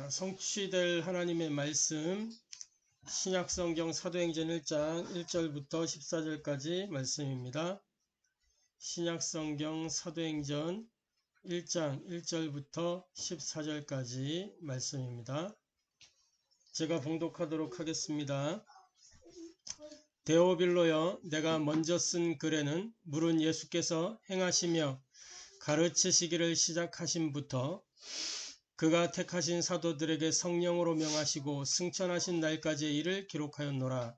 자, 성취될 하나님의 말씀 신약성경 사도행전 1장 1절부터 14절까지 말씀입니다. 신약성경 사도행전 1장 1절부터 14절까지 말씀입니다. 제가 봉독하도록 하겠습니다. 데오빌로여, 내가 먼저 쓴 글에는 물은 예수께서 행하시며 가르치시기를 시작하심부터 그가 택하신 사도들에게 성령으로 명하시고 승천하신 날까지의 일을 기록하였노라.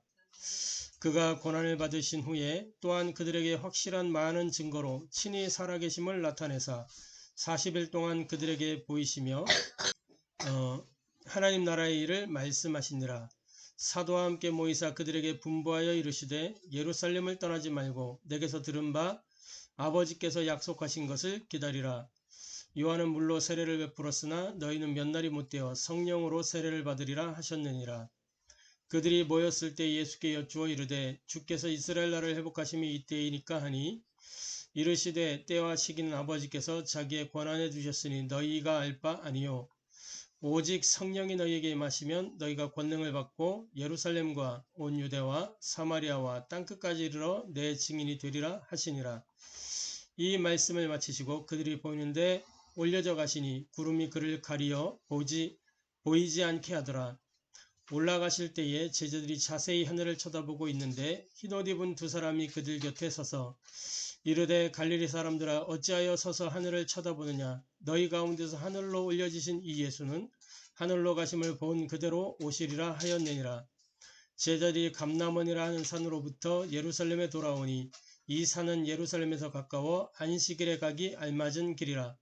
그가 고난을 받으신 후에 또한 그들에게 확실한 많은 증거로 친히 살아계심을 나타내사 40일 동안 그들에게 보이시며 하나님 나라의 일을 말씀하시니라. 사도와 함께 모이사 그들에게 분부하여 이르시되 예루살렘을 떠나지 말고 내게서 들은 바 아버지께서 약속하신 것을 기다리라. 요한은 물로 세례를 베풀었으나 너희는 몇 날이 못되어 성령으로 세례를 받으리라 하셨느니라. 그들이 모였을 때 예수께 여쭈어 이르되 주께서 이스라엘 나라를 회복하심이 이때이니까 하니 이르시되 때와 시기는 아버지께서 자기의 권한에 두셨으니 너희가 알 바 아니요 오직 성령이 너희에게 임하시면 너희가 권능을 받고 예루살렘과 온 유대와 사마리아와 땅끝까지 이르러 내 증인이 되리라 하시니라. 이 말씀을 마치시고 그들이 보이는데 올려져 가시니 구름이 그를 가리어 보이지 않게 하더라. 올라가실 때에 제자들이 자세히 하늘을 쳐다보고 있는데 흰옷 입은 두 사람이 그들 곁에 서서 이르되 갈릴리 사람들아 어찌하여 서서 하늘을 쳐다보느냐. 너희 가운데서 하늘로 올려지신 이 예수는 하늘로 가심을 본 그대로 오시리라 하였느니라. 제자들이 감람원이라 하는 산으로부터 예루살렘에 돌아오니 이 산은 예루살렘에서 가까워 안식일에 가기 알맞은 길이라.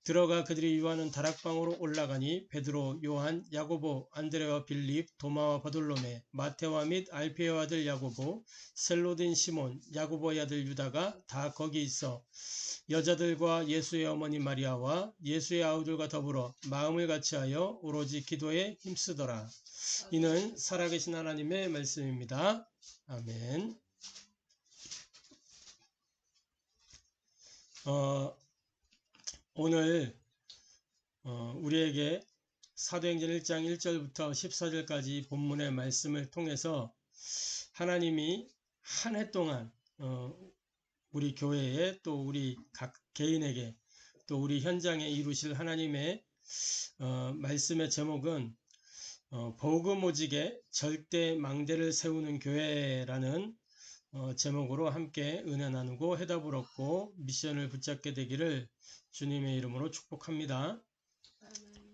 들어가 그들이 유하는 다락방으로 올라가니 베드로, 요한, 야고보, 안드레와 빌립, 도마와 바돌로메, 마테와 및 알페의 아들 야고보, 셀로딘 시몬, 야고보의 아들 유다가 다 거기 있어 여자들과 예수의 어머니 마리아와 예수의 아우들과 더불어 마음을 같이하여 오로지 기도에 힘쓰더라. 이는 살아계신 하나님의 말씀입니다. 아멘. 오늘 우리에게 사도행전 1장 1절부터 14절까지 본문의 말씀을 통해서 하나님이 한 해 동안 우리 교회에 또 우리 각 개인에게 또 우리 현장에 이루실 하나님의 말씀의 제목은 복음 오직에 절대 망대를 세우는 교회라는 제목으로 함께 은혜 나누고 해답을 얻고 미션을 붙잡게 되기를 주님의 이름으로 축복합니다.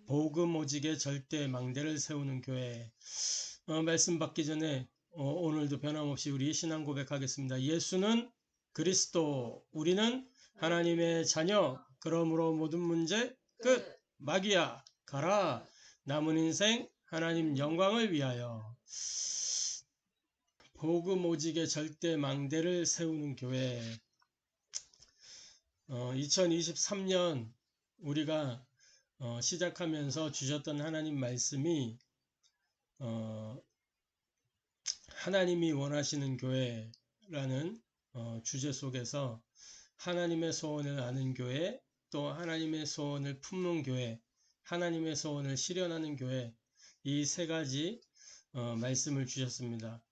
복음 오직에 절대 망대를 세우는 교회. 말씀 받기 전에 오늘도 변함없이 우리 신앙 고백하겠습니다. 예수는 그리스도, 우리는 하나님의 자녀. 그러므로 모든 문제 끝. 마귀야 가라. 남은 인생 하나님 영광을 위하여. 복음 오직에 절대 망대를 세우는 교회. 2023년 우리가 시작하면서 주셨던 하나님 말씀이 하나님이 원하시는 교회라는 주제 속에서 하나님의 소원을 아는 교회, 또 하나님의 소원을 품는 교회, 하나님의 소원을 실현하는 교회, 이 세 가지 말씀을 주셨습니다.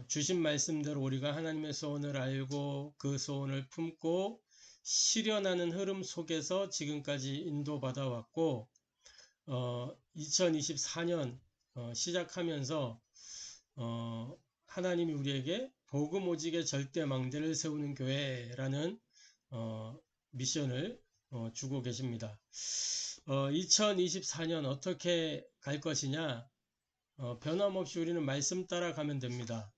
주신 말씀대로 우리가 하나님의 소원을 알고 그 소원을 품고 실현하는 흐름 속에서 지금까지 인도받아 왔고 2024년 시작하면서 하나님이 우리에게 복음 오직에 절대 망대를 세우는 교회라는 미션을 주고 계십니다. 2024년 어떻게 갈 것이냐? 변함없이 우리는 말씀 따라가면 됩니다.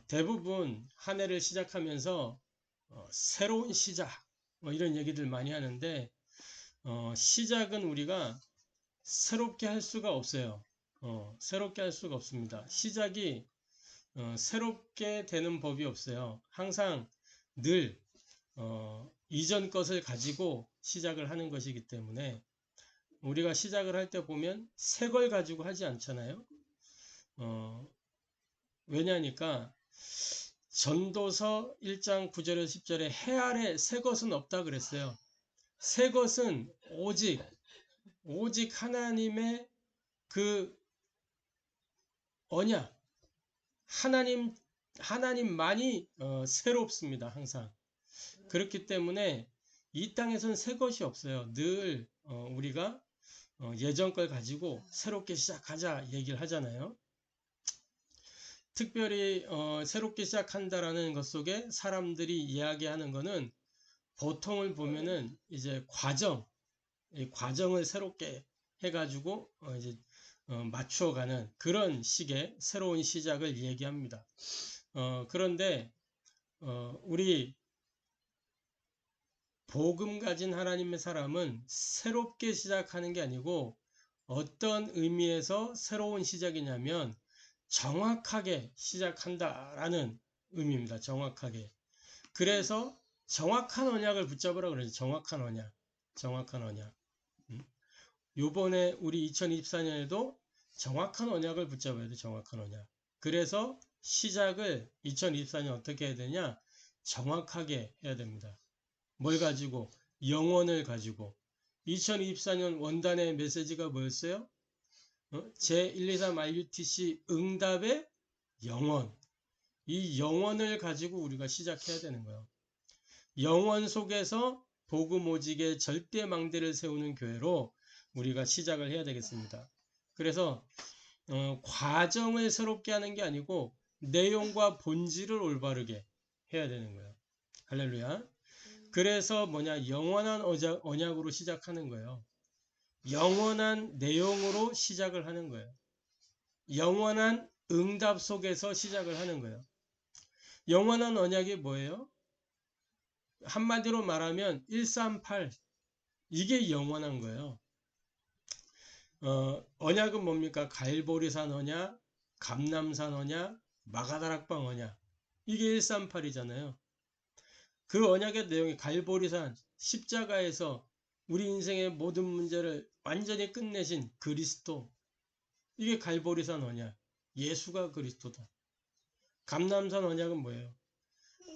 대부분 한 해를 시작하면서 새로운 시작 이런 얘기들 많이 하는데 시작은 우리가 새롭게 할 수가 없어요. 새롭게 할 수가 없습니다. 시작이 새롭게 되는 법이 없어요. 항상 늘 이전 것을 가지고 시작을 하는 것이기 때문에 우리가 시작을 할 때 보면 새 걸 가지고 하지 않잖아요. 왜냐니까 전도서 1장 9절에서 10절에 해 아래 새 것은 없다 그랬어요. 새 것은 오직 오직 하나님의 그 언약, 하나님만이 새롭습니다. 항상. 그렇기 때문에 이 땅에선 새 것이 없어요. 늘 우리가 예전 걸 가지고 새롭게 시작하자 얘기를 하잖아요. 특별히 새롭게 시작한다라는 것 속에 사람들이 이야기하는 거는 보통을 보면은 이제 이 과정을 새롭게 해가지고 이제 맞춰가는 그런 식의 새로운 시작을 얘기합니다. 그런데 우리 복음 가진 하나님의 사람은 새롭게 시작하는 게 아니고 어떤 의미에서 새로운 시작이냐면 정확하게 시작한다라는 의미입니다. 정확하게. 그래서 정확한 언약을 붙잡으라 그러죠. 정확한 언약. 정확한 언약. 요번에 우리 2024년에도 정확한 언약을 붙잡아야 돼. 정확한 언약. 그래서 시작을 2024년 어떻게 해야 되냐? 정확하게 해야 됩니다. 뭘 가지고? 영원을 가지고. 2024년 원단의 메시지가 뭐였어요? 제123RUTC 응답의 영원. 이 영원을 가지고 우리가 시작해야 되는 거예요. 영원 속에서 복음 오직의 절대 망대를 세우는 교회로 우리가 시작을 해야 되겠습니다. 그래서 과정을 새롭게 하는 게 아니고 내용과 본질을 올바르게 해야 되는 거예요. 할렐루야. 그래서 뭐냐? 영원한 언약으로 시작하는 거예요. 영원한 내용으로 시작을 하는 거예요. 영원한 응답 속에서 시작을 하는 거예요. 영원한 언약이 뭐예요? 한마디로 말하면 138 이게 영원한 거예요. 언약은 뭡니까? 갈보리산 언약, 감람산 언약, 마가다락방 언약 이게 138이잖아요. 그 언약의 내용이 갈보리산 십자가에서 우리 인생의 모든 문제를 완전히 끝내신 그리스도 이게 갈보리산 언약. 예수가 그리스도다. 감람산 언약은 뭐예요?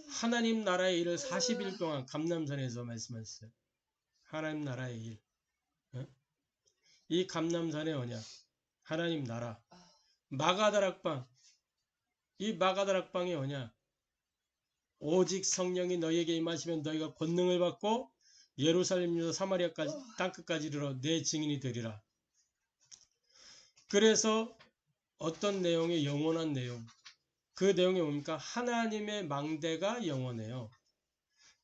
하나님 나라의 일을 40일 동안 감람산에서 말씀하셨어요. 하나님 나라의 일. 이 감람산의 언약. 하나님 나라. 마가다락방. 이 마가다락방의 언약. 오직 성령이 너희에게 임하시면 너희가 권능을 받고 예루살렘에서 사마리아까지 땅끝까지 이르러 내 증인이 되리라. 그래서 어떤 내용이 영원한 내용. 그 내용이 뭡니까? 하나님의 망대가 영원해요.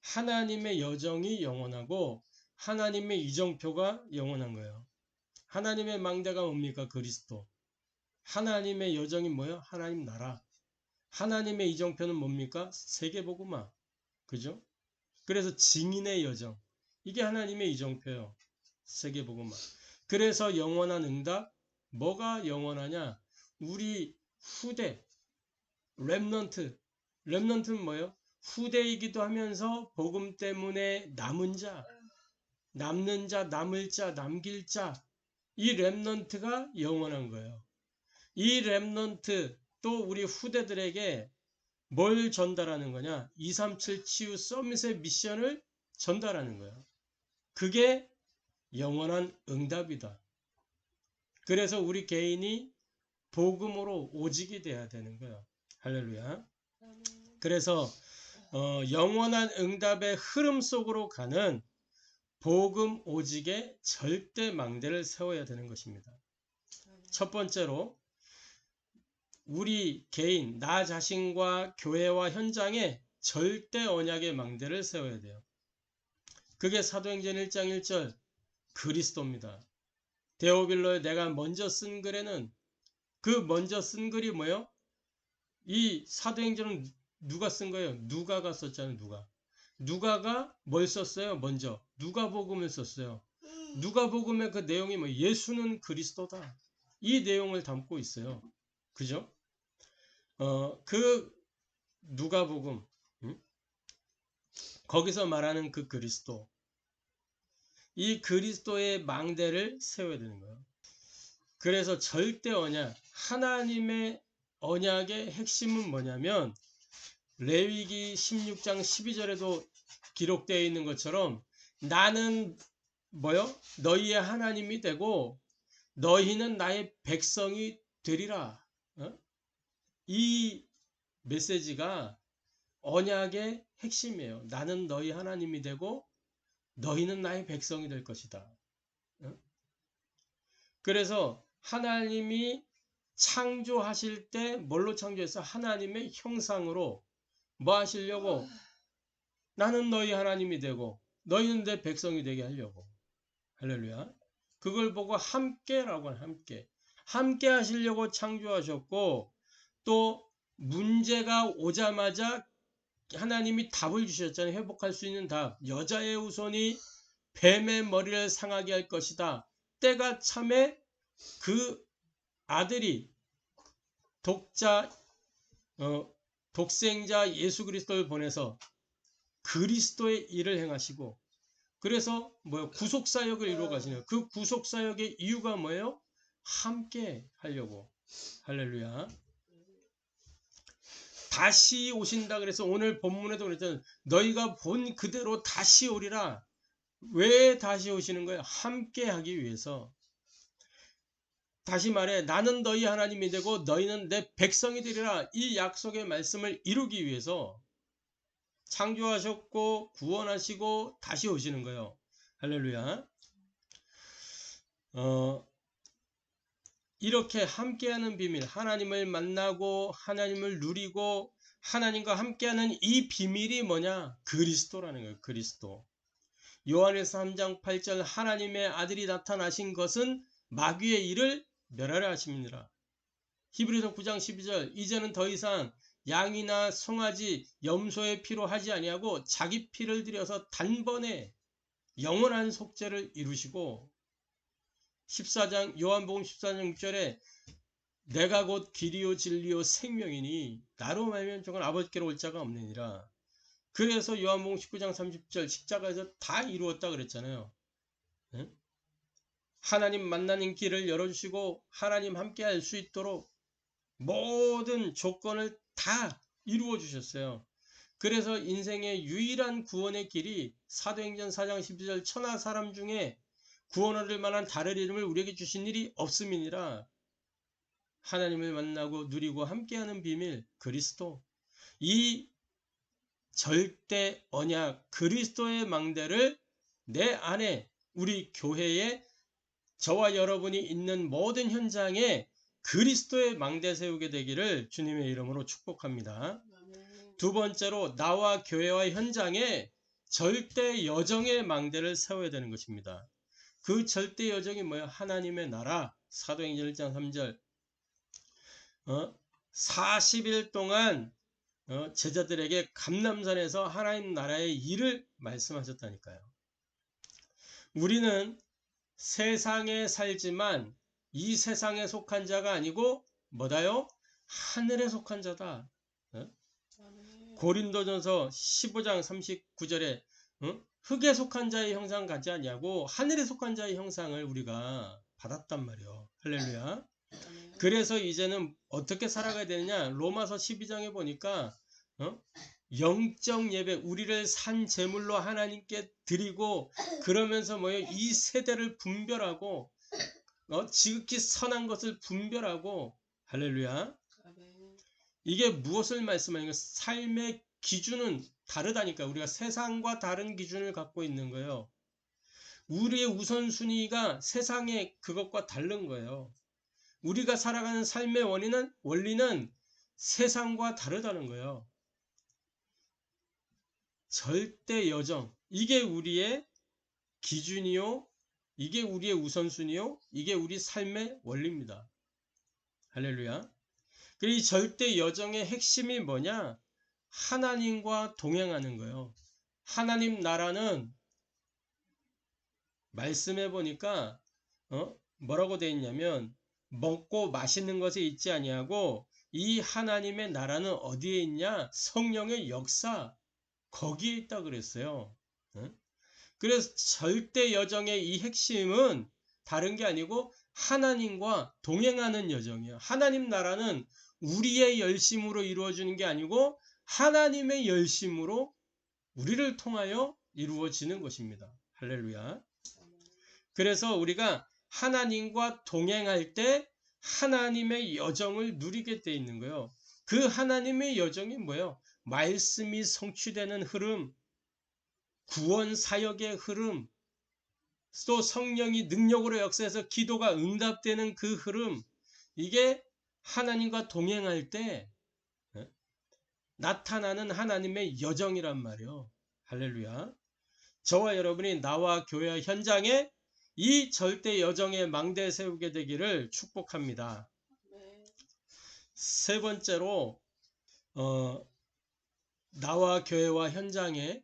하나님의 여정이 영원하고 하나님의 이정표가 영원한 거예요. 하나님의 망대가 뭡니까? 그리스도. 하나님의 여정이 뭐예요? 하나님 나라. 하나님의 이정표는 뭡니까? 세계복음화. 그죠? 그래서 증인의 여정. 이게 하나님의 이정표예요. 세계복음화. 그래서 영원한 응답. 뭐가 영원하냐? 우리 후대. 렘넌트. 렘넌트는 뭐예요? 후대이기도 하면서 복음 때문에 남은 자. 남는 자, 남을 자, 남길 자. 이 렘넌트가 영원한 거예요. 이 렘넌트 또 우리 후대들에게 뭘 전달하는 거냐? 237 치유 서밋의 미션을 전달하는 거예요. 그게 영원한 응답이다. 그래서 우리 개인이 복음으로 오직이 돼야 되는 거예요. 할렐루야. 그래서 영원한 응답의 흐름 속으로 가는 복음 오직의 절대 망대를 세워야 되는 것입니다. 첫 번째로 우리 개인, 나 자신과 교회와 현장에 절대 언약의 망대를 세워야 돼요. 그게 사도행전 1장 1절 그리스도입니다. 데오빌로에 내가 먼저 쓴 글에는 그 먼저 쓴 글이 뭐예요? 이 사도행전은 누가 쓴 거예요? 누가가 썼잖아요. 누가가 뭘 썼어요? 먼저 누가복음을 썼어요. 누가복음의 그 내용이 뭐 예수는 그리스도다. 이 내용을 담고 있어요. 그죠? 그 누가복음 거기서 말하는 그 그리스도 이 그리스도의 망대를 세워야 되는 거예요. 그래서 절대 언약 하나님의 언약의 핵심은 뭐냐면 레위기 16장 12절에도 기록되어 있는 것처럼 나는 너희의 하나님이 되고 너희는 나의 백성이 되리라. 이 메시지가 언약의 핵심이에요. 나는 너희 하나님이 되고 너희는 나의 백성이 될 것이다. 그래서 하나님이 창조하실 때 뭘로 창조해서 하나님의 형상으로 뭐 하시려고? 나는 너희 하나님이 되고 너희는 내 백성이 되게 하려고. 할렐루야. 그걸 보고 함께라고 하는 함께 하시려고 창조하셨고, 또 문제가 오자마자 하나님이 답을 주셨잖아요. 회복할 수 있는 답. 여자의 후손이 뱀의 머리를 상하게 할 것이다. 때가 참에 그 아들이 독생자 예수 그리스도를 보내서 그리스도의 일을 행하시고, 그래서 구속사역을 이루어 가시네요. 그 구속사역의 이유가 뭐예요? 함께 하려고. 할렐루야. 다시 오신다 그래서 오늘 본문에도 그랬잖아요. 너희가 본 그대로 다시 오리라. 왜 다시 오시는 거예요? 함께 하기 위해서. 다시 말해, 나는 너희 하나님이 되고 너희는 내 백성이 되리라. 이 약속의 말씀을 이루기 위해서 창조하셨고 구원하시고 다시 오시는 거예요. 할렐루야. 이렇게 함께하는 비밀, 하나님을 만나고 하나님을 누리고 하나님과 함께하는 이 비밀이 뭐냐? 그리스도라는 거예요. 그리스도. 요한에서 3장 8절 하나님의 아들이 나타나신 것은 마귀의 일을 멸하려 하심이니라. 히브리서 9장 12절 이제는 더 이상 양이나 송아지, 염소의 피로 하지 아니하고 자기 피를 들여서 단번에 영원한 속죄를 이루시고, 14장 요한복음 14장 6절에 내가 곧 길이요 진리요 생명이니 나로 말미암아 저건 아버지께로 올 자가 없느니라. 그래서 요한복음 19장 30절 십자가에서 다 이루었다 그랬잖아요. 하나님 만나는 길을 열어주시고 하나님 함께 할 수 있도록 모든 조건을 다 이루어 주셨어요. 그래서 인생의 유일한 구원의 길이 사도행전 4장 12절 천하 사람 중에 구원 얻을 만한 다른 이름을 우리에게 주신 일이 없음이니라. 하나님을 만나고 누리고 함께하는 비밀 그리스도. 이 절대 언약 그리스도의 망대를 내 안에 우리 교회에 저와 여러분이 있는 모든 현장에 그리스도의 망대 세우게 되기를 주님의 이름으로 축복합니다. 두 번째로 나와 교회와 현장에 절대 여정의 망대를 세워야 되는 것입니다. 그 절대 여정이 뭐예요? 하나님의 나라. 사도행전 1장 3절 40일 동안 제자들에게 감람산에서 하나님 나라의 일을 말씀하셨다니까요. 우리는 세상에 살지만 이 세상에 속한 자가 아니고 뭐다요? 하늘에 속한 자다. 고린도전서 15장 39절에 흙에 속한 자의 형상 갖지 아니하고 하늘에 속한 자의 형상을 우리가 받았단 말이요. 할렐루야. 그래서 이제는 어떻게 살아가야 되느냐? 로마서 12장에 보니까 영적 예배, 우리를 산 제물로 하나님께 드리고, 그러면서 뭐예요? 이 세대를 분별하고 지극히 선한 것을 분별하고. 할렐루야. 이게 무엇을 말씀하는 거예요? 삶의 기준은 다르다니까. 우리가 세상과 다른 기준을 갖고 있는 거예요. 우리의 우선순위가 세상의 그것과 다른 거예요. 우리가 살아가는 삶의 원리는 세상과 다르다는 거예요. 절대 여정, 이게 우리의 기준이요, 이게 우리의 우선순위요, 이게 우리 삶의 원리입니다. 할렐루야. 그리고 이 절대 여정의 핵심이 뭐냐? 하나님과 동행하는 거예요. 하나님 나라는 말씀해 보니까 뭐라고 되어 있냐면, 먹고 마시는 것에 있지 아니하고 이 하나님의 나라는 어디에 있냐? 성령의 역사, 거기에 있다 그랬어요. 그래서 절대 여정의 이 핵심은 다른 게 아니고 하나님과 동행하는 여정이에요. 하나님 나라는 우리의 열심으로 이루어지는 게 아니고 하나님의 열심으로 우리를 통하여 이루어지는 것입니다. 할렐루야. 그래서 우리가 하나님과 동행할 때 하나님의 여정을 누리게 돼 있는 거예요. 그 하나님의 여정이 뭐예요? 말씀이 성취되는 흐름, 구원 사역의 흐름, 또 성령이 능력으로 역사해서 기도가 응답되는 그 흐름, 이게 하나님과 동행할 때 나타나는 하나님의 여정이란 말이에요. 할렐루야. 저와 여러분이 나와 교회 현장에 이 절대 여정의 망대 세우게 되기를 축복합니다. 세 번째로 나와 교회와 현장에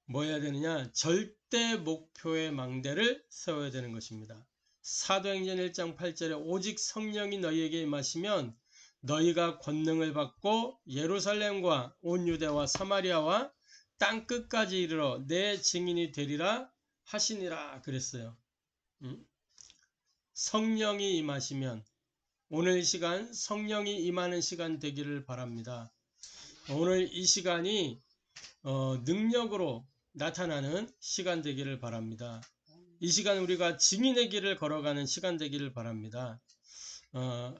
뭐 해야 되느냐? 절대 목표의 망대를 세워야 되는 것입니다. 사도행전 1장 8절에 오직 성령이 너희에게 임하시면 너희가 권능을 받고 예루살렘과 온 유대와 사마리아와 땅 끝까지 이르러 내 증인이 되리라 하시니라 그랬어요. 성령이 임하시면 오늘 시간 성령이 임하는 시간 되기를 바랍니다. 오늘 이 시간이 능력으로 나타나는 시간 되기를 바랍니다. 이 시간 우리가 증인의 길을 걸어가는 시간 되기를 바랍니다.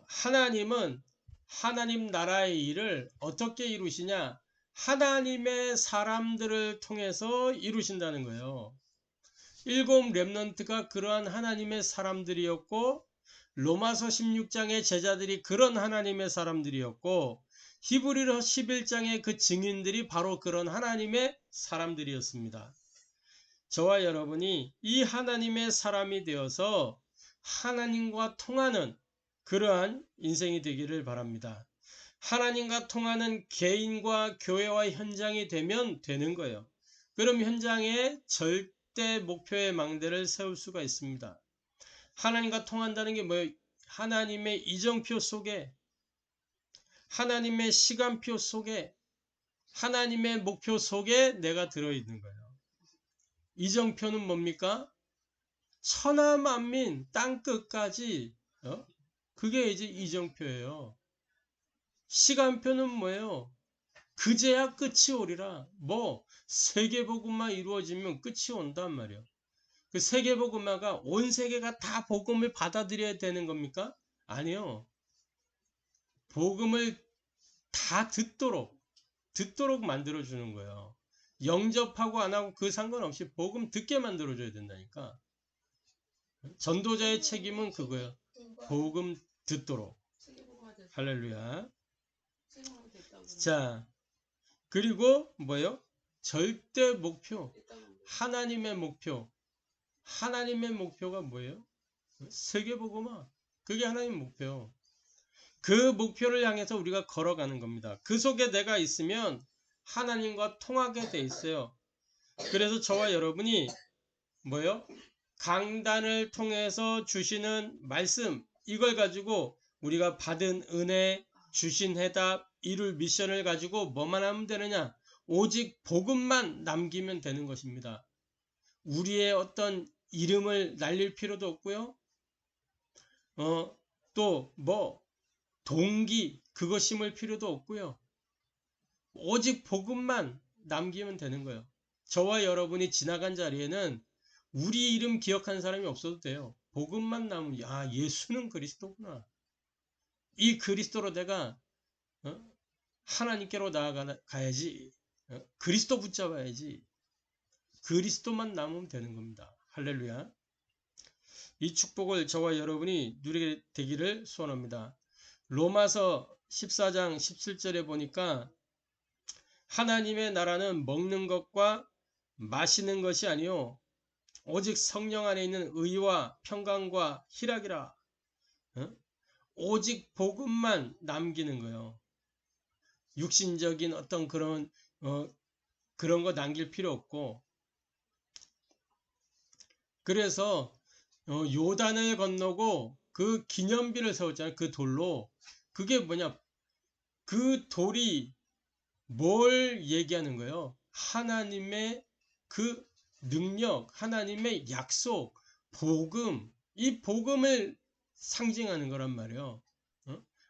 하나님은 하나님 나라의 일을 어떻게 이루시냐? 하나님의 사람들을 통해서 이루신다는 거예요. 7 렘넌트가 그러한 하나님의 사람들이었고 로마서 16장의 제자들이 그런 하나님의 사람들이었고 히브리서 11장의 그 증인들이 바로 그런 하나님의 사람들이었습니다. 저와 여러분이 이 하나님의 사람이 되어서 하나님과 통하는 그러한 인생이 되기를 바랍니다. 하나님과 통하는 개인과 교회와 현장이 되면 되는 거예요. 그럼 현장에 절대 목표의 망대를 세울 수가 있습니다. 하나님과 통한다는 게 뭐예요? 하나님의 이정표 속에, 하나님의 시간표 속에, 하나님의 목표 속에 내가 들어있는 거예요. 이정표는 뭡니까? 천하만민 땅끝까지 그게 이제 이정표예요. 시간표는 뭐예요? 그제야 끝이 오리라. 뭐 세계복음만 이루어지면 끝이 온단 말이에요. 그 세계복음화가 온 세계가 다 복음을 받아들여야 되는 겁니까? 아니요. 복음을 다 듣도록 만들어주는 거예요. 영접하고 안 하고 그 상관없이 복음 듣게 만들어줘야 된다니까. 전도자의 책임은 그거예요. 복음 듣도록. 할렐루야. 자, 그리고 뭐예요? 절대 목표. 하나님의 목표. 하나님의 목표가 뭐예요? 세계복음화. 그게 하나님의 목표. 그 목표를 향해서 우리가 걸어가는 겁니다. 그 속에 내가 있으면 하나님과 통하게 돼 있어요. 그래서 저와 여러분이 뭐예요? 강단을 통해서 주시는 말씀, 이걸 가지고 우리가 받은 은혜, 주신 해답, 이룰 미션을 가지고 뭐만 하면 되느냐? 오직 복음만 남기면 되는 것입니다. 우리의 어떤 이름을 날릴 필요도 없고요. 또 뭐 동기 그거 심을 필요도 없고요. 오직 복음만 남기면 되는 거예요. 저와 여러분이 지나간 자리에는 우리 이름 기억하는 사람이 없어도 돼요. 복음만 남으면 야, 예수는 그리스도구나. 이 그리스도로 내가 하나님께로 나아가야지. 그리스도 붙잡아야지. 그리스도만 남으면 되는 겁니다. 할렐루야. 이 축복을 저와 여러분이 누리게 되기를 소원합니다. 로마서 14장 17절에 보니까 하나님의 나라는 먹는 것과 마시는 것이 아니요 오직 성령 안에 있는 의와 평강과 희락이라. 오직 복음만 남기는 거예요. 육신적인 어떤 그런 거 남길 필요 없고. 그래서 요단을 건너고 그 기념비를 세웠잖아요. 그 돌로. 그게 뭐냐? 그 돌이 뭘 얘기하는 거예요? 하나님의 그 능력, 하나님의 약속, 복음, 이 복음을 상징하는 거란 말이에요.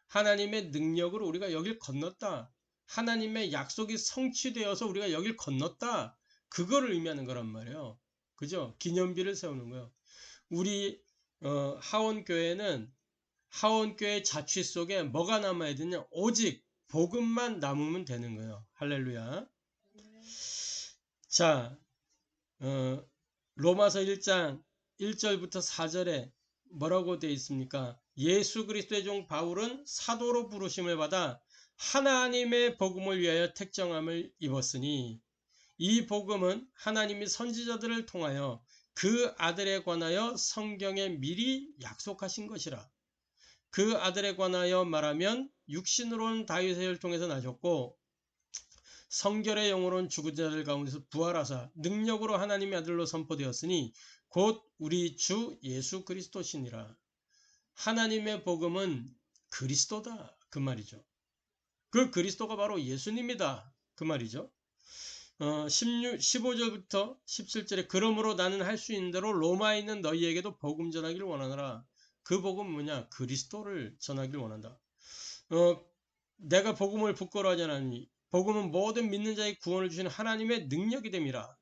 하나님의 능력으로 우리가 여길 건넜다. 하나님의 약속이 성취되어서 우리가 여길 건넜다. 그거를 의미하는 거란 말이에요. 그죠? 기념비를 세우는 거예요. 우리 하원교회는 하원교회 자취 속에 뭐가 남아야 되냐? 오직 복음만 남으면 되는 거예요. 할렐루야. 자, 로마서 1장 1절부터 4절에 뭐라고 되어 있습니까? 예수 그리스도의 종 바울은 사도로 부르심을 받아 하나님의 복음을 위하여 택정함을 입었으니 이 복음은 하나님이 선지자들을 통하여 그 아들에 관하여 성경에 미리 약속하신 것이라. 그 아들에 관하여 말하면 육신으로는 다윗의 혈을 통해서 나셨고 성결의 영으로는 죽은 자들 가운데서 부활하사 능력으로 하나님의 아들로 선포되었으니 곧 우리 주 예수 그리스도시니라. 하나님의 복음은 그리스도다 그 말이죠. 그 그리스도가 바로 예수님이다 그 말이죠. 15절부터 17절에 그러므로 나는 할 수 있는 대로 로마에 있는 너희에게도 복음 전하기를 원하노라. 그 복음 뭐냐? 그리스도를 전하기를 원한다. 내가 복음을 부끄러워하지 않으니 복음은 모든 믿는 자의 구원을 주시는 하나님의 능력이 됨이라.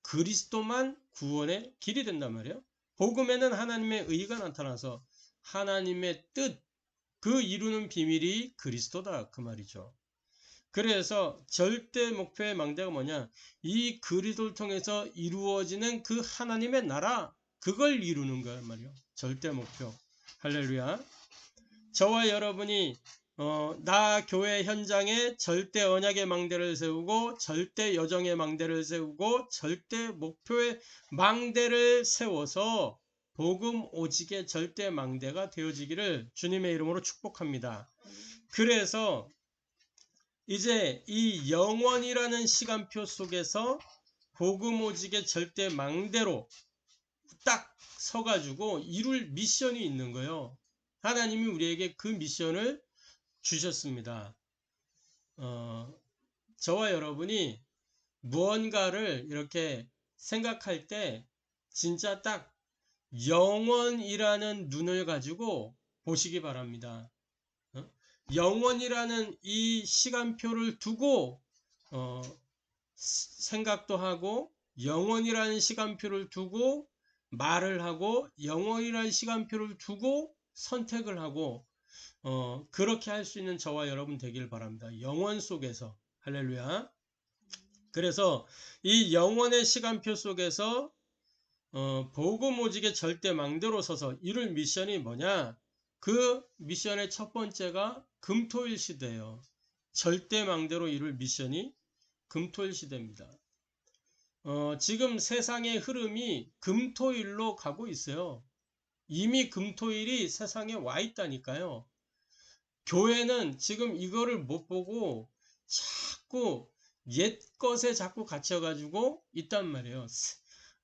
그리스도만 구원의 길이 된단 말이에요. 복음에는 하나님의 의가 나타나서 하나님의 뜻, 그 이루는 비밀이 그리스도다 그 말이죠. 그래서 절대 목표의 망대가 뭐냐? 이 그리스도를 통해서 이루어지는 그 하나님의 나라, 그걸 이루는 거란 말이에요. 절대 목표. 할렐루야. 저와 여러분이 나 교회 현장에 절대 언약의 망대를 세우고 절대 여정의 망대를 세우고 절대 목표의 망대를 세워서 복음 오직의 절대 망대가 되어지기를 주님의 이름으로 축복합니다. 그래서 이제 이 영원이라는 시간표 속에서 복음 오직의 절대 망대로 딱 서가지고 이룰 미션이 있는 거예요. 하나님이 우리에게 그 미션을 주셨습니다. 저와 여러분이 무언가를 이렇게 생각할 때 진짜 딱 영원이라는 눈을 가지고 보시기 바랍니다. 영원이라는 이 시간표를 두고 생각도 하고 영원이라는 시간표를 두고 말을 하고 영원이라는 시간표를 두고 선택을 하고 그렇게 할 수 있는 저와 여러분 되길 바랍니다. 영원 속에서. 할렐루야. 그래서 이 영원의 시간표 속에서 복음 오직의 절대 망대로 서서 이룰 미션이 뭐냐? 그 미션의 첫 번째가 금토일 시대예요. 절대 망대로 이룰 미션이 금토일 시대입니다. 지금 세상의 흐름이 금토일로 가고 있어요. 이미 금토일이 세상에 와 있다니까요. 교회는 지금 이거를 못 보고 자꾸 옛 것에 자꾸 갇혀가지고 있단 말이에요.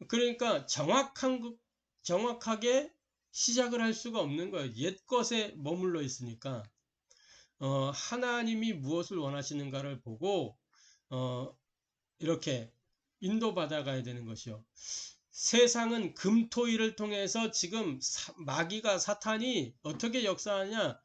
그러니까 정확하게 시작을 할 수가 없는 거예요. 옛 것에 머물러 있으니까. 하나님이 무엇을 원하시는가를 보고 이렇게 인도받아 가야 되는 것이요. 세상은 금토일을 통해서 지금 마귀가 사탄이 어떻게 역사하냐?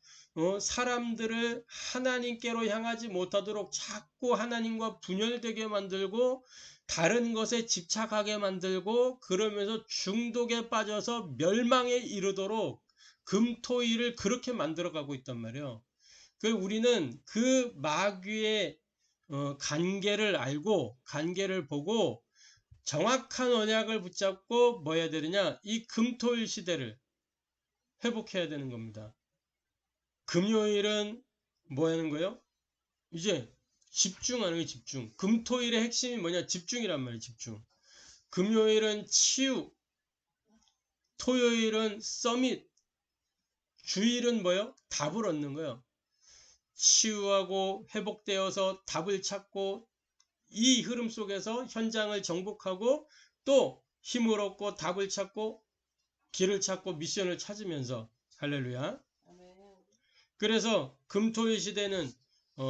사람들을 하나님께로 향하지 못하도록 자꾸 하나님과 분열되게 만들고 다른 것에 집착하게 만들고 그러면서 중독에 빠져서 멸망에 이르도록 금토일을 그렇게 만들어가고 있단 말이에요. 우리는 그 마귀의 관계를 알고 관계를 보고 정확한 언약을 붙잡고 뭐 해야 되느냐? 이 금토일 시대를 회복해야 되는 겁니다. 금요일은 뭐 하는 거예요? 이제 집중하는 거예요. 집중. 금토일의 핵심이 뭐냐? 집중이란 말이에요. 집중. 금요일은 치유, 토요일은 서밋, 주일은 뭐예요? 답을 얻는 거예요. 치유하고 회복되어서 답을 찾고 이 흐름 속에서 현장을 정복하고 또 힘을 얻고 답을 찾고 길을 찾고 미션을 찾으면서 할렐루야. 그래서 금토일 시대는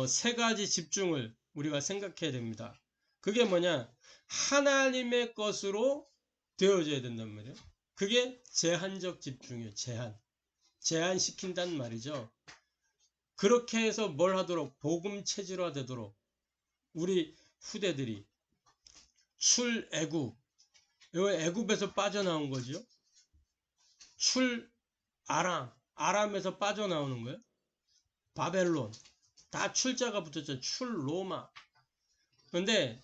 세 가지 집중을 우리가 생각해야 됩니다. 그게 뭐냐? 하나님의 것으로 되어져야 된단 말이에요. 그게 제한적 집중이에요. 제한시킨다는 말이죠. 그렇게 해서 뭘 하도록? 복음 체질화 되도록 우리 후대들이 출애굽, 애굽에서 빠져나온 거죠. 출 아람에서 빠져나오는 거예요. 바벨론 다 출자가 붙었죠. 출 로마. 그런데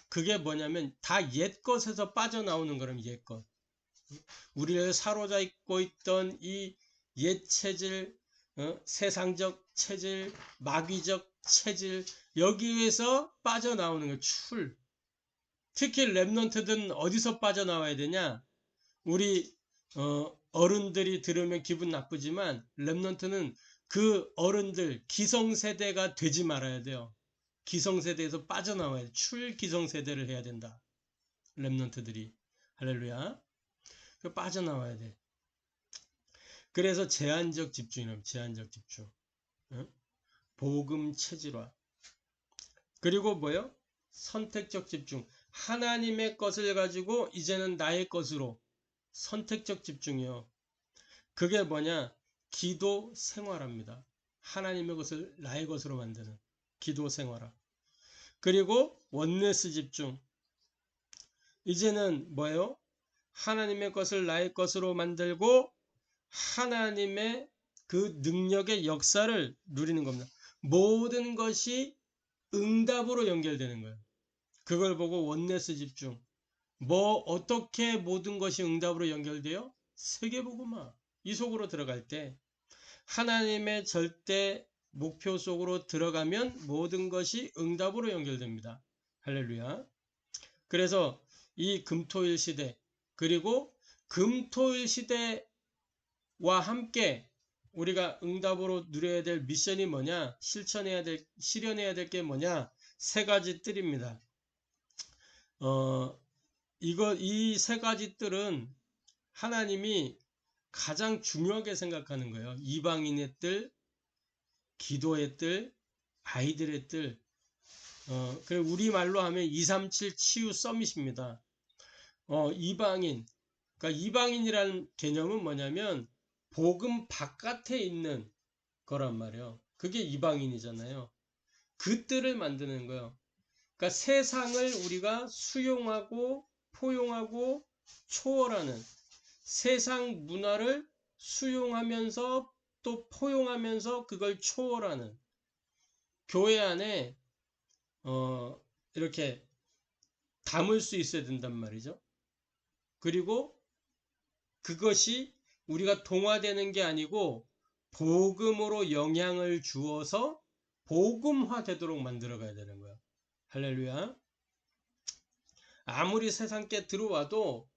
그게 뭐냐면 다 옛것에서 빠져나오는 거라면 옛것. 우리를 사로잡고 있던 이 옛 체질, 세상적 체질, 마귀적 체질, 여기에서 빠져나오는 거예요. 특히 랩넌트들은 어디서 빠져나와야 되냐? 우리 어른들이 들으면 기분 나쁘지만 랩넌트는 그 어른들 기성세대가 되지 말아야 돼요. 기성세대에서 빠져나와야 돼. 출기성세대를 해야 된다. 랩넌트들이. 할렐루야. 빠져나와야 돼. 그래서 제한적 집중이라면 제한적 집중. 복음 체질화. 그리고 뭐요? 선택적 집중. 하나님의 것을 가지고 이제는 나의 것으로. 선택적 집중이요. 그게 뭐냐? 기도 생활합니다. 하나님의 것을 나의 것으로 만드는 기도 생활화. 그리고 원네스 집중. 이제는 뭐예요? 하나님의 것을 나의 것으로 만들고 하나님의 그 능력의 역사를 누리는 겁니다. 모든 것이 응답으로 연결되는 거예요. 그걸 보고 원네스 집중. 어떻게 모든 것이 응답으로 연결돼요? 세계복음화. 이 속으로 들어갈 때 하나님의 절대 목표 속으로 들어가면 모든 것이 응답으로 연결됩니다. 할렐루야. 그래서 이 금토일 시대, 그리고 금토일 시대와 함께 우리가 응답으로 누려야 될 미션이 뭐냐? 실현해야 될 게 뭐냐? 세 가지 뜰입니다. 이 세 가지 뜰은 하나님이 가장 중요하게 생각하는 거예요. 이방인의 뜰, 기도의 뜰, 아이들의 뜰. 그리고 우리말로 하면 237 치유 서밋입니다. 이방인. 그러니까 이방인이라는 개념은 뭐냐면 복음 바깥에 있는 거란 말이에요. 그게 이방인이잖아요. 그 뜰을 만드는 거예요. 그러니까 세상을 우리가 수용하고 포용하고 초월하는 세상 문화를 수용하면서 또 포용하면서 그걸 초월하는 교회 안에 이렇게 담을 수 있어야 된단 말이죠. 그리고 그것이 우리가 동화되는 게 아니고 복음으로 영향을 주어서 복음화되도록 만들어 가야 되는 거야. 할렐루야. 아무리 세상께 들어와도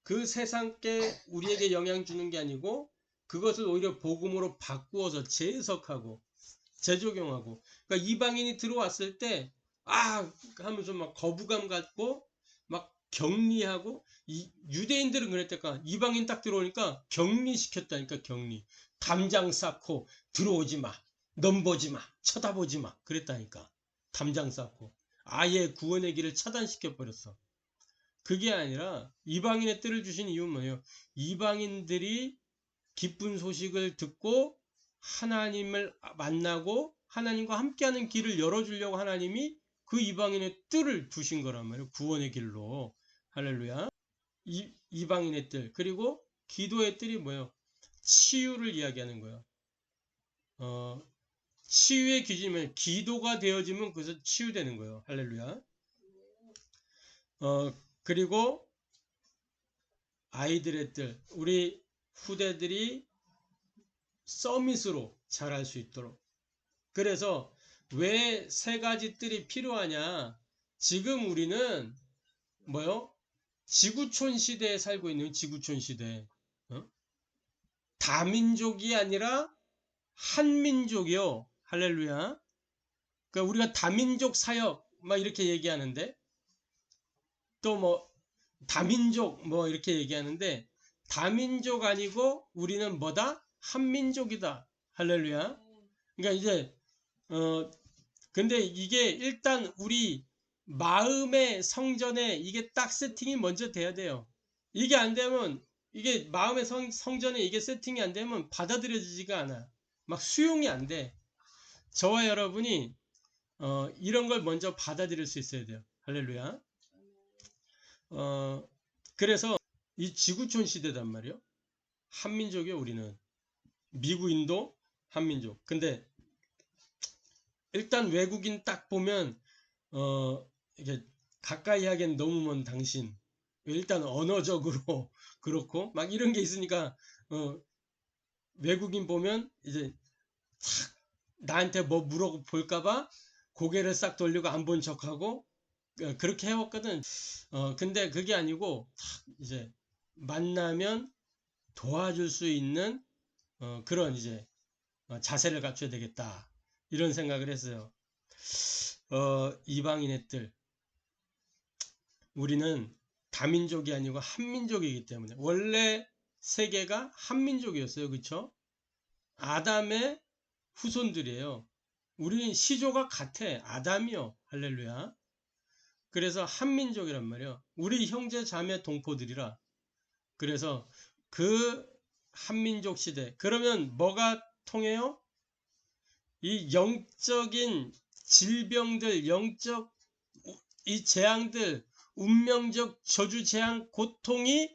그 세상께 우리에게 영향 주는 게 아니고 그것을 오히려 복음으로 바꾸어서 재해석하고 재적용하고. 그러니까 이방인이 들어왔을 때 하면서 막 거부감 갖고 막 격리하고, 유대인들은 그랬다니까. 이방인 딱 들어오니까 격리시켰다니까. 담장 쌓고 들어오지 마, 넘보지 마, 쳐다보지 마 그랬다니까. 담장 쌓고 아예 구원의 길을 차단시켜 버렸어. 그게 아니라 이방인의 뜰을 주신 이유는 뭐예요? 이방인들이 기쁜 소식을 듣고 하나님을 만나고 하나님과 함께하는 길을 열어주려고 하나님이 그 이방인의 뜰을 두신 거란 말이에요. 구원의 길로. 할렐루야. 이방인의 뜰. 그리고 기도의 뜰이 뭐예요? 치유를 이야기하는 거예요. 치유의 기준이면 기도가 되어지면 그래서 치유되는 거예요. 할렐루야. 그리고 아이들의 뜰. 우리 후대들이 서밋으로 자랄 수 있도록. 그래서 왜 세 가지 뜰이 필요하냐? 지금 우리는 뭐요? 지구촌 시대에 살고 있는 지구촌 시대. 다민족이 아니라 한민족이요. 할렐루야. 그러니까 우리가 다민족 사역 막 이렇게 얘기하는데, 또 뭐 다민족 뭐 이렇게 얘기하는데, 다민족 아니고 우리는 뭐다? 한민족이다. 할렐루야. 그러니까 이제 근데 이게 일단 우리 마음의 성전에 이게 딱 세팅이 먼저 돼야 돼요. 이게 안 되면, 이게 마음의 성전에 이게 세팅이 안 되면 받아들여지지가 않아. 막 수용이 안 돼. 저와 여러분이 이런 걸 먼저 받아들일 수 있어야 돼요. 할렐루야. 그래서 이 지구촌 시대단 말이에요. 한민족이에요. 우리는 미국인도 한민족. 근데 일단 외국인 딱 보면 이게 가까이 하기엔 너무 먼 당신. 일단 언어적으로 그렇고 막 이런 게 있으니까 외국인 보면 이제 탁 나한테 뭐 물어볼까봐 고개를 싹 돌리고 안 본 척하고 그렇게 해왔거든. 근데 그게 아니고 탁 이제 만나면 도와줄 수 있는 그런 이제 자세를 갖춰야 되겠다 이런 생각을 했어요. 이방인의 뜰 우리는 다민족이 아니고 한민족이기 때문에 원래 세계가 한민족이었어요. 그쵸? 아담의 후손들이에요. 우리는 시조가 같아. 아담이요. 할렐루야. 그래서 한민족이란 말이에요. 우리 형제 자매 동포들이라. 그래서 그 한민족 시대. 그러면 뭐가 통해요? 이 영적인 질병들, 영적 이 재앙들, 운명적 저주 재앙 고통이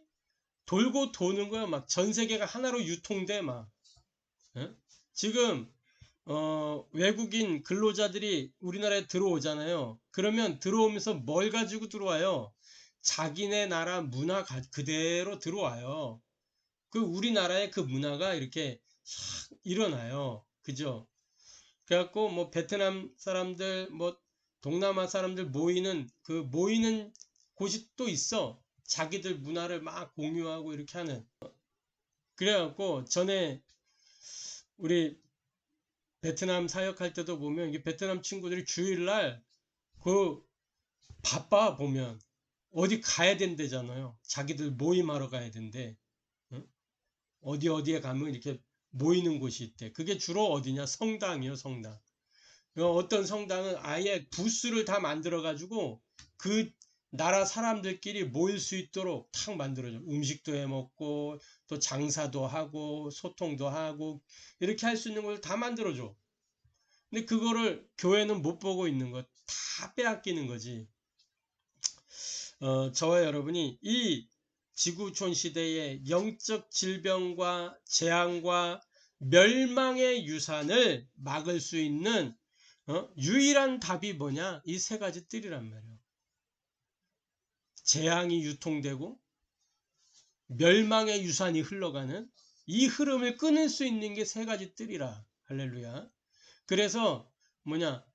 돌고 도는 거야. 막 전 세계가 하나로 유통돼 막. 지금 외국인 근로자들이 우리나라에 들어오잖아요. 그러면 들어오면서 뭘 가지고 들어와요? 자기네 나라 문화 그대로 들어와요. 그 우리나라의 그 문화가 이렇게 일어나요. 그죠? 그래갖고 뭐 베트남 사람들 뭐 동남아 사람들 모이는 곳이 또 있어. 자기들 문화를 막 공유하고 이렇게 하는. 그래갖고 전에 우리 베트남 사역할 때도 보면 이게 베트남 친구들이 주일날 그 바빠 보면 어디 가야 된대잖아요. 자기들 모임하러 가야 된대. 응? 어디에 가면 이렇게 모이는 곳이 있대. 그게 주로 어디냐? 성당이요, 성당. 어떤 성당은 아예 부스를 다 만들어 가지고 그 나라 사람들끼리 모일 수 있도록 탁 만들어줘. 음식도 해 먹고 또 장사도 하고 소통도 하고 이렇게 할 수 있는 걸 다 만들어줘. 근데 그거를 교회는 못 보고 있는 거 다 빼앗기는 거지. 저와 여러분이 이 지구촌 시대의 영적 질병과 재앙과 멸망의 유산을 막을 수 있는 유일한 답이 뭐냐? 이 세 가지 뜰이란 말이에요. 재앙이 유통되고 멸망의 유산이 흘러가는 이 흐름을 끊을 수 있는 게 세 가지 뜰이라. 할렐루야. 그래서 뭐냐?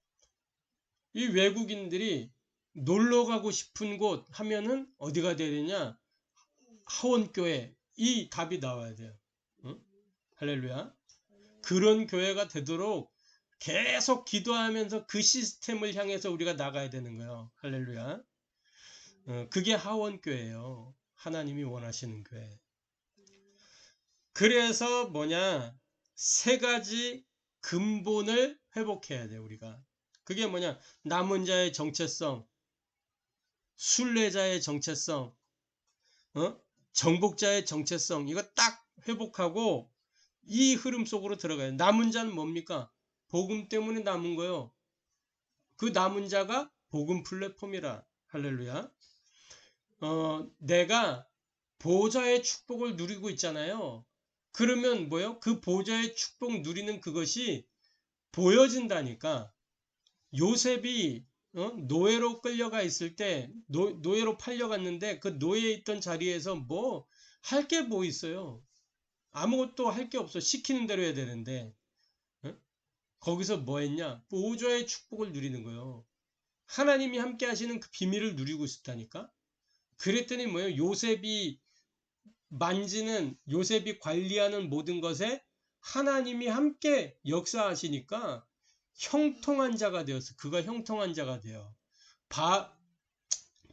이 외국인들이 놀러 가고 싶은 곳 하면은 어디가 되느냐? 하원교회. 이 답이 나와야 돼요. 응? 할렐루야. 그런 교회가 되도록 계속 기도하면서 그 시스템을 향해서 우리가 나가야 되는 거예요. 할렐루야. 그게 하원교회예요. 하나님이 원하시는 교회. 그래서 뭐냐? 세 가지 근본을 회복해야 돼 우리가. 그게 뭐냐? 남은 자의 정체성, 순례자의 정체성, 정복자의 정체성. 이거 딱 회복하고 이 흐름 속으로 들어가요. 남은 자는 뭡니까? 복음 때문에 남은 거요. 그 남은 자가 복음 플랫폼이라. 할렐루야. 내가 보좌의 축복을 누리고 있잖아요. 그러면 뭐요? 그 보좌의 축복 누리는 그것이 보여진다니까. 요셉이 노예로 끌려가 있을 때 노예로 팔려갔는데 그 노예에 있던 자리에서 뭐 할 게 뭐 있어요? 아무것도 할 게 없어. 시키는 대로 해야 되는데 거기서 뭐 했냐? 보좌의 축복을 누리는 거예요. 하나님이 함께 하시는 그 비밀을 누리고 있었다니까. 그랬더니 뭐예요? 요셉이 관리하는 모든 것에 하나님이 함께 역사하시니까 형통한 자가 되었어. 그가 형통한 자가 돼요.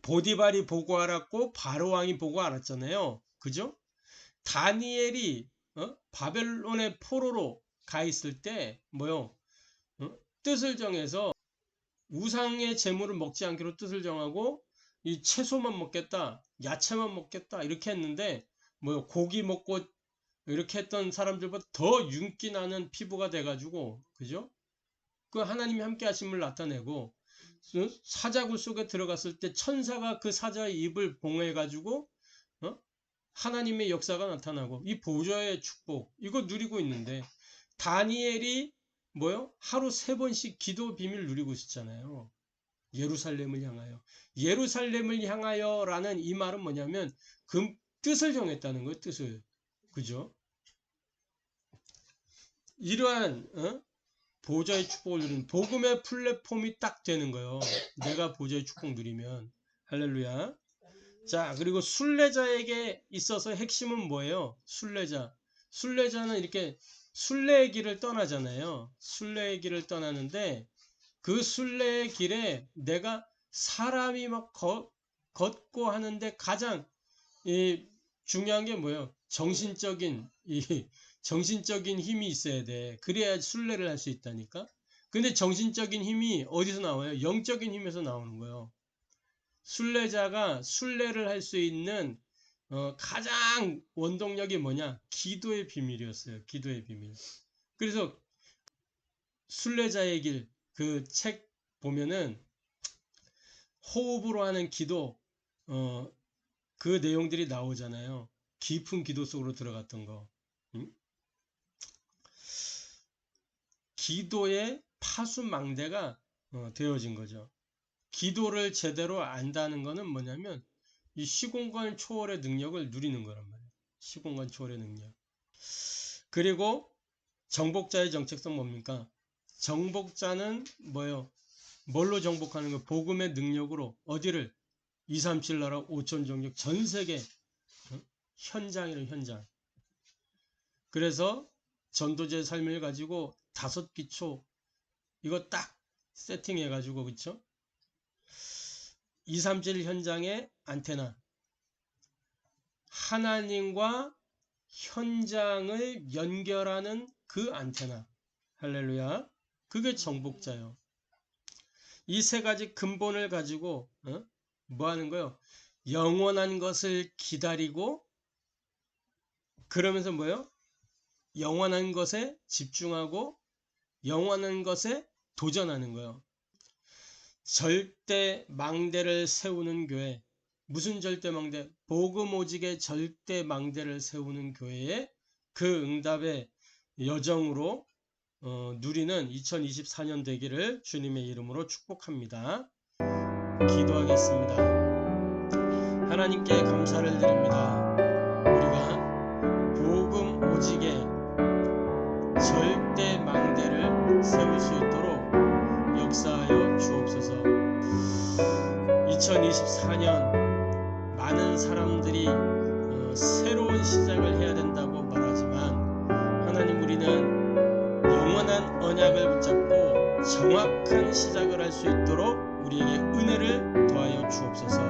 보디발이 보고 알았고 바로왕이 보고 알았잖아요. 그죠? 다니엘이 바벨론의 포로로 가 있을 때 뭐요? 뜻을 정해서 우상의 재물을 먹지 않기로 뜻을 정하고 이 채소만 먹겠다, 야채만 먹겠다 이렇게 했는데 뭐 고기 먹고 이렇게 했던 사람들보다 더 윤기 나는 피부가 돼가지고 그죠? 그 하나님이 함께 하심을 나타내고 사자굴 속에 들어갔을 때 천사가 그 사자의 입을 봉해가지고 하나님의 역사가 나타나고 이 보좌의 축복 이거 누리고 있는데 다니엘이 뭐요? 하루 3번씩 기도 비밀 누리고 있었잖아요. 예루살렘을 향하여. 예루살렘을 향하여 라는 이 말은 뭐냐면 그 뜻을 정했다는 거예요. 뜻을. 그죠? 이러한 보좌의 축복을 누리는 복음의 플랫폼이 딱 되는 거예요. 내가 보좌의 축복 누리면. 할렐루야. 자, 그리고 순례자에게 있어서 핵심은 뭐예요? 순례자. 순례자는 이렇게 순례의 길을 떠나잖아요. 순례의 길을 떠나는데 그 순례의 길에 내가 사람이 막 걷고 하는데 가장 중요한 게 뭐예요? 정신적인 힘이 있어야 돼. 그래야 순례를 할 수 있다니까. 근데 정신적인 힘이 어디서 나와요? 영적인 힘에서 나오는 거예요. 순례자가 순례를 할 수 있는 가장 원동력이 뭐냐? 기도의 비밀이었어요. 기도의 비밀. 그래서 순례자의 길 그 책 보면은 호흡으로 하는 기도 그 내용들이 나오잖아요. 깊은 기도 속으로 들어갔던 거. 기도의 파수망대가 되어진 거죠. 기도를 제대로 안다는 거는 뭐냐면 이 시공간 초월의 능력을 누리는 거란 말이에요. 시공간 초월의 능력. 그리고 정복자의 정체성 뭡니까? 정복자는 뭐예요? 뭘로 정복하는 거예요? 복음의 능력으로 어디를? 237 나라 5천 종족 전 세계 현장이라는 현장. 그래서 전도자의 삶을 가지고 5기초 이거 딱 세팅해 가지고 그쵸? 237 현장의 안테나. 하나님과 현장을 연결하는 그 안테나. 할렐루야. 그게 정복자예요. 이 3가지 근본을 가지고 뭐 하는 거예요? 영원한 것을 기다리고 그러면서 뭐예요? 영원한 것에 집중하고 영원한 것에 도전하는 거예요. 절대 망대를 세우는 교회. 무슨 절대 망대? 복음 오직의 절대 망대를 세우는 교회의 그 응답의 여정으로 누리는 2024년 되기를 주님의 이름으로 축복합니다. 기도하겠습니다. 하나님께 감사를 드립니다. 우리가 복음 오직의 절대 망대를 세울 수 있도록 역사하여 주옵소서. 2024년 많은 사람들이 새로운 시작을 해야 된다고 말하지만 하나님 우리는 영원한 언약을 붙잡고 정확한 시작을 할 수 있도록 우리에게 은혜를 더하여 주옵소서.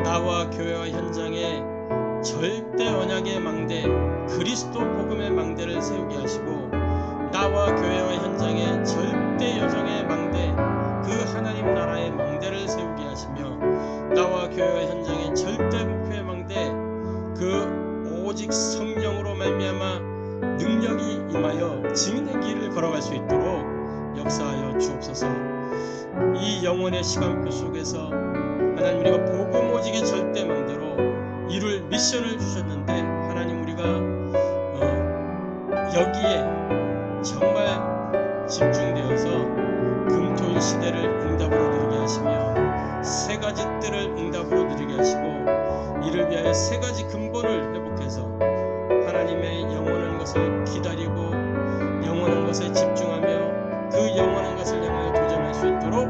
나와 교회와 현장에 절대 언약의 망대 그리스도 복음의 망대를 세우게 하시고 나와 교회와 현장에 절대 여정의 망대 그 하나님 나라의 망대를 세우게 하시며 나와 교회와 현장에 절대 목표의 망대 그 오직 성령으로 말미암아 능력이 임하여 증인의 길을 걸어갈 수 있도록 역사하여 주옵소서. 이 영혼의 시간표 속에서 하나님 우리가 복음 오직의 절대 망대로 이룰 미션을 주셨는데 하나님 우리가 여기에 정말 집중되어서 금토일 시대를 응답으로 누리게 하시며 3가지 뜰을 응답으로 누리게 하시고 이를 위하여 3가지 근본을 회복해서 하나님의 영원한 것을 기다리고 영원한 것에 집중하며 그 영원한 것을 향하여 도전할 수 있도록